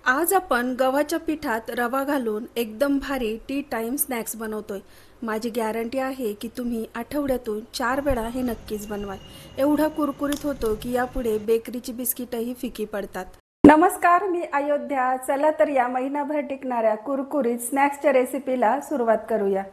आज आपण गव्हाच्या पिठात रवा घालून एकदम भारी टी टाइम स्नॅक्स बनवतोय। माझी गॅरंटी आहे की तुम्ही आठवड्यातून 4 वेळा हे नक्कीच बनवाल। एवढा कुरकुरीत होतो की यापुढे बेकरीची बिस्किटही फिकी पडतात। नमस्कार, मी अयोध्या। चला तर या महिनाभर टिकणाऱ्या कुरकुरीत स्नॅक्सच्या रेसिपीला सुरुवात करूया।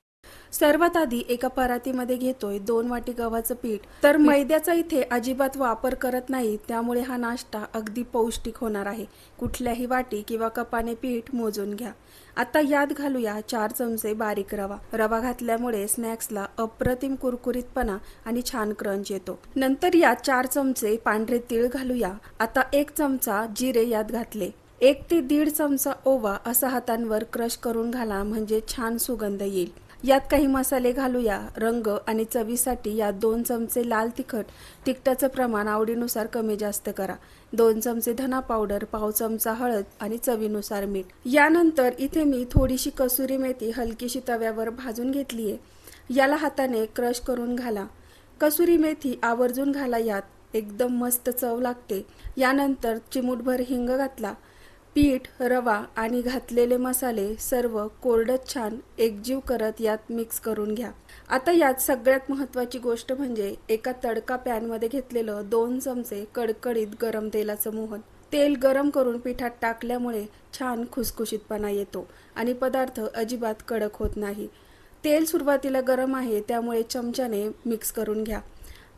सर्वात आधी एका परातीमध्ये घेतोय 2 वाटी गव्हाचं पीठ। तर मैद्याचा इथे अजिबात वापर करत नाही, त्यामुळे हा नाश्ता अगदी पौष्टिक होणार आहे। कुठल्याही वाटी किंवा कपाने पीठ मोजून घ्या। आता यात घालूया 4 चमचे बारीक रवा। रवा घातल्यामुळे स्नॅक्सला अप्रतिम कुरकुरीतपणा आणि छान क्रंच येतो। नंतर यात 4 चमचे पांढरे तीळ घालूया। आता 1 चमचा जिरे यात घातले। 1 ते 1.5 चमचा ओवा असा हातांवर क्रश करून घाला, म्हणजे छान सुगंध येईल। यात काही मसाले घालूया। रंग आणि चवीसाठी यात 2 चमचे लाल तिखट, तिखटाचं प्रमाण आवडीनुसार कमी जास्त करा। 2 चमचे धना पावडर, पाव चमचा हळद आणि चवीनुसार मीठ। यानंतर इथे मी थोडीशी कसुरी मेथी हलकीशी तव्यावर भाजून घेतली आहे। याला हाताने क्रश करून घाला। कसुरी मेथी आवर्जून घाला, यात एकदम मस्त चव लागते। यानंतर चिमूटभर हिंग घातला। पीठ, रवा आणि घातलेले मसाले सर्व कोरडं छान एकजीव करत यात मिक्स करून घ्या। आता यात सगळ्यात महत्त्वाची गोष्ट म्हणजे एका तडका पॅनमध्ये घेतलेलं 2 चमचे कडकडीत गरम तेलाचं मोहन। तेल गरम करून पिठात टाकल्यामुळे छान खुसखुशीतपणा येतो आणि पदार्थ अजिबात कडक होत नाही। तेल सुरुवातीला गरम आहे, त्यामुळे चमच्याने मिक्स करून घ्या।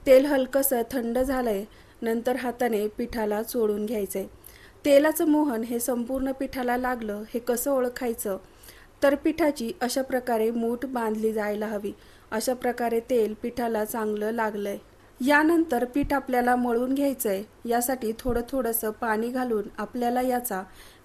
तेल हलकंसं थंड झालंय, नंतर हाताने पिठाला चोळून घ्यायचंय। तेलाचं मोहन हे संपूर्ण पिठाला लागलं हे कसं ओळखायचं, तर पिठाची अशा प्रकारे मूठ बांधली जायला हवी। अशा प्रकारे तेल पिठाला चांगलं लागलंय। यानंतर पीठ आपल्याला मळून घ्यायचंय। यासाठी थोडंसं पाणी घालून आपल्याला याचा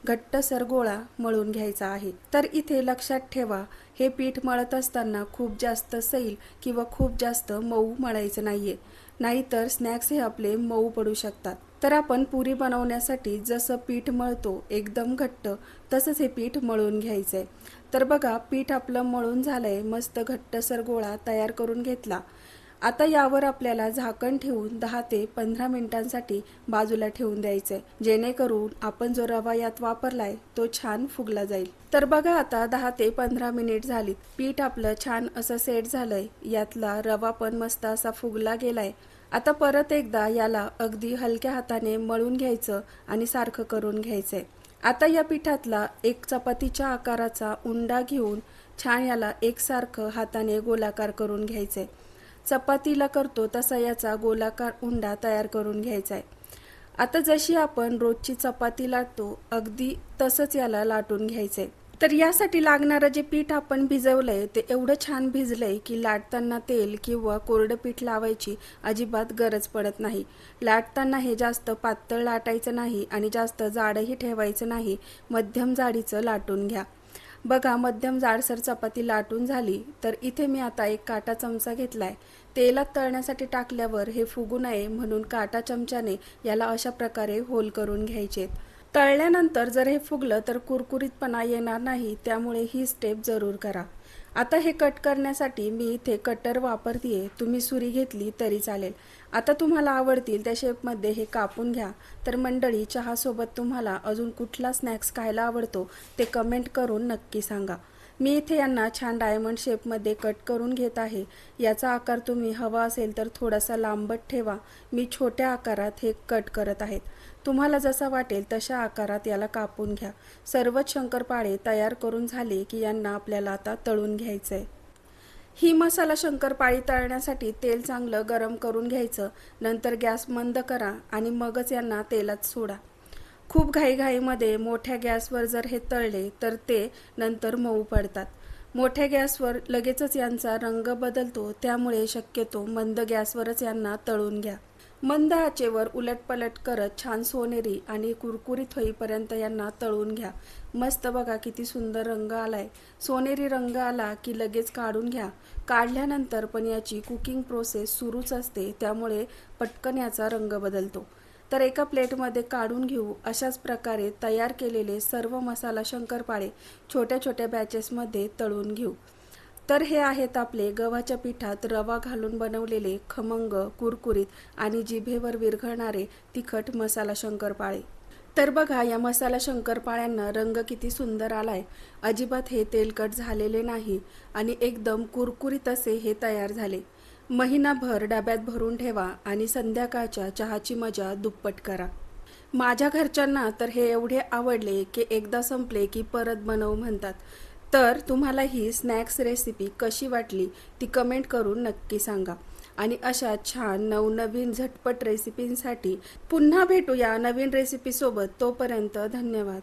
घट्टसर गोळा मळून घ्यायचा आहे। तर इथे लक्षात ठेवा, हे पीठ मळत असताना खूप जास्त सैल किंवा खूप जास्त मऊ मळायचं नाहीये, नाहीतर स्नॅक्स हे आपले मऊ पडू शकतात। तर आपण पुरी बनवण्यासाठी जसं पीठ मळतो एकदम घट्ट, तसंच हे पीठ मळून घ्यायचंय। तर बघा, पीठ आपलं मळून झालंय, मस्त घट्टसर गोळा तयार करून घेतला। आता यावर आपल्याला झाकण ठेवून 10 ते 15 मिनिटांसाठी बाजूला ठेवून द्यायचंय, जेणेकरून आपण जो रवा यात वापरलाय तो छान फुगला जाईल। तर बघा, आता 10 ते 15 मिनिट झालीत। पीठ आपलं छान असं सेट झालंय। यातला रवा पण मस्त असा फुगला गेलाय। आता परत एकदा याला अगदी हलक्या हाताने मळून घ्यायचं आणि सारखं करून घ्यायचंय। आता या पिठातला एक चपातीच्या आकाराचा उंडा घेऊन छान याला एकसारखं हाताने गोलाकार करून घ्यायचंय। चपातीला करतो तसा याचा गोलाकार उंडा तयार करून घ्यायचा आहे। आता जशी आपण रोजची चपाती लाटतो अगदी तसंच याला लाटून घ्यायचंय। तर यासाठी लागणारं जे पीठ आपण भिजवलंय ते एवढं छान भिजलंय की लाटताना तेल किंवा कोरडं पीठ लावायची अजिबात गरज पडत नाही। लाटताना हे जास्त पातळ लाटायचं नाही आणि जास्त जाडही ठेवायचं नाही, मध्यम जाडीचं लाटून घ्या। बघा, मध्यम जाडसर चपाती लाटून झाली। तर इथे मी आता एक काटा चमचा घेतलाय। तेलात तळण्यासाठी टाकल्यावर हे फुगू नये म्हणून काटा चमच्याने याला अशा प्रकारे होल करून घ्यायचे। तळल्यानंतर जर हे फुगलं तर कुरकुरीतपणा येणार नाही, त्यामुळे ही स्टेप जरूर करा। आता हे कट करण्यासाठी मी इथे कटर वापरतेय, तुम्ही सुरी घेतली तरी चालेल। आता तुम्हाला आवडतील त्या शेपमध्ये हे कापून घ्या। तर मंडळी, चहासोबत तुम्हाला अजून कुठला स्नॅक्स खायला आवडतो ते कमेंट करून नक्की सांगा। मी इथे यांना छान डायमंड शेपमध्ये कट करून घेत आहे। याचा आकार तुम्ही हवा असेल तर थोडासा लांबट ठेवा। मी छोट्या आकारात हे कट करत आहेत। तुम्हाला जसा वाटेल तशा आकारात याला कापून घ्या। सर्वच शंकरपाळे तयार करून झाले की यांना आपल्याला आता तळून घ्यायचंय। ही मसाला शंकरपाळी तळण्यासाठी तेल चांगलं गरम करून घ्यायचं। नंतर गॅस मंद करा आणि मगच यांना तेलात सोडा। खूप घाईघाईमध्ये मोठ्या गॅसवर जर हे तळले तर ते नंतर मऊ पडतात। मोठ्या गॅसवर लगेचच यांचा रंग बदलतो, त्यामुळे शक्यतो मंद गॅसवरच यांना तळून घ्या। मंद आचेवर उलटपलट करत छान सोनेरी आणि कुरकुरीत होईपर्यंत यांना तळून घ्या। मस्त बघा, किती सुंदर रंग आलाय। सोनेरी रंग आला की लगेच काढून घ्या। काढल्यानंतर पण याची कुकिंग प्रोसेस सुरूच असते, त्यामुळे पटकन याचा रंग बदलतो। तर एका प्लेटमध्ये काढून घेऊ। अशाच प्रकारे तयार केलेले सर्व मसाला शंकरपाळे छोट्या छोट्या बॅचेसमध्ये तळून घेऊ। तर हे आहेत आपले गव्हाच्या पिठात रवा घालून बनवलेले खमंग, कुरकुरीत आणि जिभेवर विरघळणारे तिखट मसाला शंकरपाळे। तर बघा या मसाला शंकरपाळ्यांना रंग किती सुंदर आलाय. अजिबात हे तेलकट झालेले नाही आणि एकदम कुरकुरीत असे हे तयार झाले. महिनाभर डब्यात भरून ठेवा आणि संध्याकाळच्या चहाची मजा दुप्पट करा. माझ्या घरच्यांना तर हे एवढे आवडले की एकदा संपले की परत बनव म्हणतात. तर तुम्हाला ही स्नॅक्स रेसिपी कशी वाटली ती कमेंट करून नक्की सांगा. आणि अशा छान नवनवीन झटपट रेसिपींसाठी पुन्हा भेटूया नवीन रेसिपीसोबत. तोपर्यंत धन्यवाद.